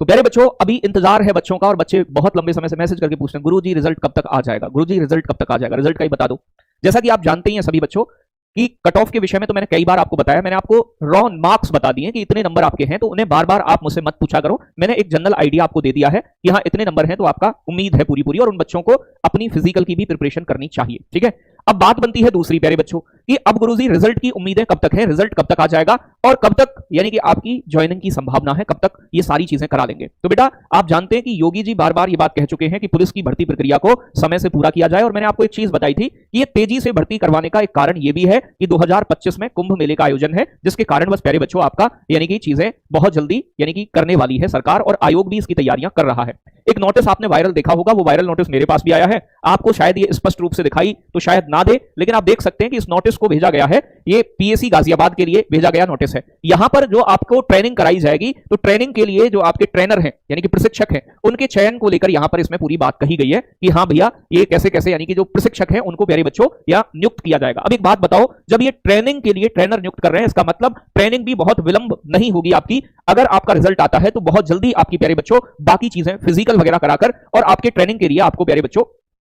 तो प्यारे बच्चों, अभी इंतजार है बच्चों का और बच्चे बहुत लंबे समय से मैसेज करके पूछते हैं गुरुजी रिजल्ट कब तक आ जाएगा, गुरुजी रिजल्ट कब तक आ जाएगा, रिजल्ट का ही बता दो। जैसा कि आप जानते ही हैं सभी बच्चों कि कट ऑफ के विषय में तो मैंने कई बार आपको बताया, मैंने आपको रॉ मार्क्स बता दिए कि इतने नंबर आपके हैं, तो उन्हें बार बार आप मुझसे मत पूछा करो। मैंने एक जनरल आइडिया आपको दे दिया है कि हाँ इतने नंबर हैं, तो आपका उम्मीद है पूरी पूरी, और उन बच्चों को अपनी फिजिकल की भी प्रिपरेशन करनी चाहिए। ठीक है, अब बात बनती है दूसरी प्यारे बच्चों कि अब गुरुजी रिजल्ट की उम्मीदें कब तक है, रिजल्ट कब तक आ जाएगा और कब तक यानी कि आपकी ज्वाइनिंग की संभावना है, कब तक ये सारी चीजें करा लेंगे। तो बेटा आप जानते हैं कि योगी जी बार बार ये बात कह चुके हैं कि पुलिस की भर्ती प्रक्रिया को समय से पूरा किया जाए, और मैंने आपको एक चीज बताई थी कि ये तेजी से भर्ती करवाने का एक कारण ये भी है कि 2025 में कुंभ मेले का आयोजन है, जिसके कारण बस प्यारे बच्चों आपका यानी कि चीजें बहुत जल्दी यानी कि करने वाली है सरकार, और आयोग भी इसकी तैयारियां कर रहा है। एक नोटिस आपने वायरल देखा होगा, वो वायरल नोटिस मेरे पास भी आया है, आपको शायद ये स्पष्ट रूप से दिखाई तो शायद ना दे, लेकिन आप देख सकते हैं कि इस नोटिस को भेजा गया है, ये पीएससी गाजियाबाद के लिए भेजा गया नोटिस है। यहां पर जो आपको ट्रेनिंग कराई जाएगी, तो ट्रेनिंग के लिए जो आपके ट्रेनर हैं यानी कि प्रशिक्षक हैं, उनके चयन को लेकर यहां पर इसमें पूरी बात कही गई है कि हाँ भैया ये कैसे कैसे यानी कि जो प्रशिक्षक हैं उनको प्यारे बच्चों या नियुक्त किया जाएगा। अब एक बात बताओ, जब ये ट्रेनिंग के लिए ट्रेनर नियुक्त कर रहे हैं, इसका मतलब ट्रेनिंग भी बहुत विलंब नहीं होगी आपकी। अगर आपका रिजल्ट आता है तो बहुत जल्दी आपकी प्यारे बच्चों बाकी चीजें फिजिकल वगैरह कराकर और आपके ट्रेनिंग के लिए आपको प्यारे बच्चों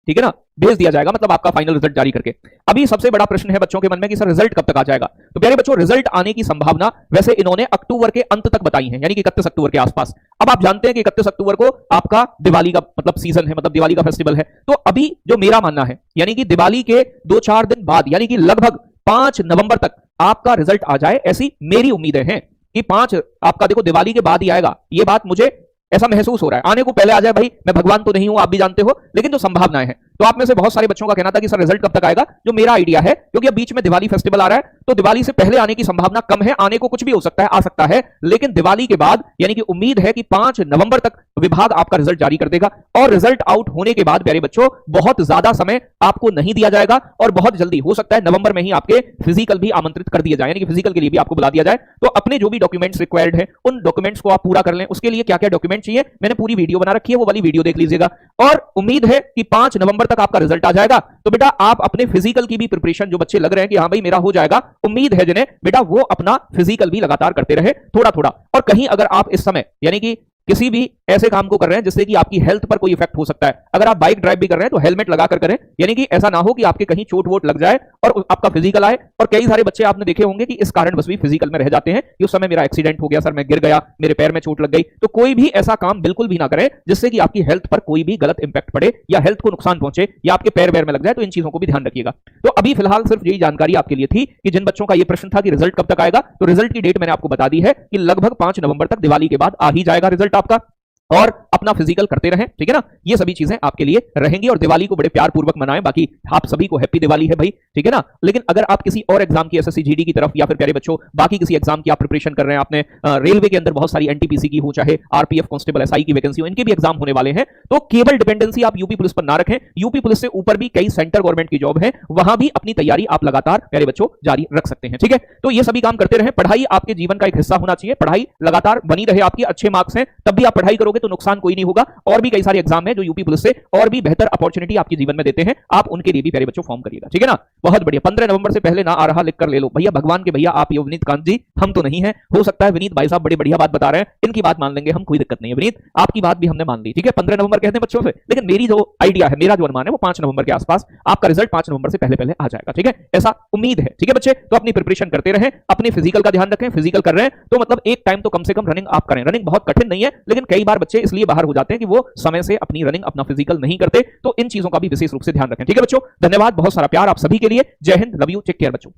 ठीक है ना भेज दिया जाएगा, मतलब आपका फाइनल रिजल्ट जारी करके। अभी सबसे बड़ा प्रश्न है बच्चों के मन में कि सर रिजल्ट कब तक आ जाएगा। तो प्यारे बच्चों रिजल्ट आने की संभावना वैसे इन्होंने अक्टूबर के अंत तक बताई है, यानी कि 31 अक्टूबर के आसपास। अब आप जानते हैं कि 31 अक्टूबर को आपका दिवाली का मतलब सीजन है, मतलब दिवाली का फेस्टिवल है। तो अभी जो मेरा मानना है यानी कि दिवाली के 2-4 दिन बाद यानी कि लगभग 5 नवंबर तक आपका रिजल्ट आ जाए, ऐसी मेरी उम्मीदें हैं कि 5 आपका देखो दिवाली के बाद ही आएगा। ये बात मुझे ऐसा महसूस हो रहा है, आने को पहले आ जाए भाई, मैं भगवान तो नहीं हूं आप भी जानते हो, लेकिन जो संभावनाएं हैं। तो आप में से बहुत सारे बच्चों का कहना था कि सर रिजल्ट कब तक आएगा। जो मेरा आइडिया है, क्योंकि अब बीच में दिवाली फेस्टिवल आ रहा है, तो दिवाली से पहले आने की संभावना कम है, आने को कुछ भी हो सकता है, आ सकता है, लेकिन दिवाली के बाद यानी कि उम्मीद है कि 5 नवंबर तक विभाग आपका रिजल्ट जारी कर देगा, और रिजल्ट आउट होने के बाद प्यारे बच्चों बहुत ज्यादा समय आपको नहीं दिया जाएगा, और बहुत जल्दी हो सकता है नवंबर में ही आपके फिजिकल भी आमंत्रित कर दिया जाए, यानी कि फिजिकल के लिए भी आपको बुला दिया जाए। तो अपने जो भी डॉक्यूमेंट्स रिक्वायर्ड है उन डॉक्यूमेंट्स को आप पूरा कर लें। उसके लिए क्या क्या डॉक्यूमेंट चाहिए मैंने पूरी वीडियो बना रखी है, वो वाली वीडियो देख लीजिएगा। और उम्मीद है कि 5 नवंबर तक आपका रिजल्ट आ जाएगा। तो बेटा आप अपने फिजिकल की भी प्रिपरेशन, जो बच्चे लग रहे हैं कि हाँ भाई मेरा हो जाएगा, उम्मीद है जिन्हें, बेटा वो अपना फिजिकल भी लगातार करते रहे थोड़ा थोड़ा। और कहीं अगर आप इस समय यानी कि किसी भी ऐसे काम को कर रहे हैं जिससे कि आपकी हेल्थ पर कोई इफेक्ट हो सकता है, अगर आप बाइक ड्राइव भी कर रहे हैं तो हेलमेट लगाकर करें, यानी कि ऐसा ना हो कि आपके कहीं चोट वोट लग जाए और आपका फिजिकल आए। और कई सारे बच्चे आपने देखे होंगे कि इस कारण बस भी फिजिकल में रह जाते हैं कि उस समय मेरा एक्सीडेंट हो गया सर, मैं गिर गया, मेरे पैर में चोट लग गई। तो कोई भी ऐसा काम बिल्कुल भी ना करें जिससे कि आपकी हेल्थ पर कोई भी गलत इंपैक्ट पड़े या हेल्थ को नुकसान पहुंचे या आपके पैर वैर में लग जाए। तो इन चीजों को भी ध्यान रखिएगा। तो अभी फिलहाल सिर्फ यही जानकारी आपके लिए थी कि जिन बच्चों का यह प्रश्न था कि रिजल्ट कब तक आएगा, तो रिजल्ट की डेट मैंने आपको बता दी है कि लगभग 5 नवंबर तक दिवाली के बाद आ ही जाएगा रिजल्ट आपका, और अपना फिजिकल करते रहें। ठीक है ना, ये सभी चीजें आपके लिए रहेंगी, और दिवाली को बड़े प्यार पूर्वक मनाएं। बाकी आप सभी को हैप्पी दिवाली है भाई, ठीक है ना। लेकिन अगर आप किसी और एग्जाम की एसएससी जीडी की तरफ या फिर प्यारे बच्चों बाकी किसी एग्जाम की आप प्रिपरेशन कर रहे हैं, आपने रेलवे के अंदर बहुत सारी एनटीपीसी की हो, चाहे आरपीएफ कांस्टेबल एसआई की वैकेंसी हो, इनके भी एग्जाम होने वाले हैं, तो केवल डिपेंडेंसी आप यूपी पुलिस पर ना रखें। यूपी पुलिस से ऊपर भी कई सेंटर गवर्नमेंट की जॉब है, वहां भी अपनी तैयारी आप लगातार प्यारे बच्चों जारी रख सकते हैं। ठीक है, तो ये सभी काम करते रहें। पढ़ाई आपके जीवन का एक हिस्सा होना चाहिए, पढ़ाई लगातार बनी रहे आपकी, अच्छे मार्क्स हैं तब भी आप पढ़ाई करोगे तो नुकसान कोई नहीं होगा। और भी कई सारे एग्जाम हैं जो यूपी पुलिस से और भी बेहतर अपॉर्चुनिटी आपके जीवन में देते हैं, आप उनके लिए भी प्यारे बच्चों फॉर्म करिएगा। ठीक है ना, बहुत बढ़िया। 15 नवंबर से पहले ना आ रहा, लिख कर ले लो भैया, भगवान के भैया आप ये विनीत कांत जी, हम तो नहीं है। हो सकता है विनीत भाई साहब बड़ी बढ़िया बात बता रहे हैं, इनकी बात मान लेंगे हम, कोई दिक्कत नहीं है। विनीत आपकी बात भी हमने मान ली, ठीक है। 15 नवंबर कहते हैं बच्चों से, लेकिन मेरी जो आइडिया है, मेरा जो अनुमान है वो 5 नवंबर के आसपास आपका रिजल्ट 5 नवंबर से पहले पहले आ जाएगा। ठीक है, ऐसा उम्मीद है। ठीक है बच्चे, तो अपनी प्रिपरेशन करते रहें, अपने फिजिकल का ध्यान रखें। फिजिकल कर रहे हैं तो मतलब एक टाइम तो कम से कम रनिंग आप करें। रनिंग बहुत कठिन नहीं है, लेकिन कई बार बच्चे इसलिए बाहर हो जाते हैं कि वो समय से अपनी रनिंग, अपना फिजिकल नहीं करते। तो इन चीजों का भी विशेष रूप से ध्यान रखें। ठीक है बच्चों, धन्यवाद, बहुत सारा प्यार आप सभी के लिए। जय हिंद, लव यू, टेक केयर बच्चों।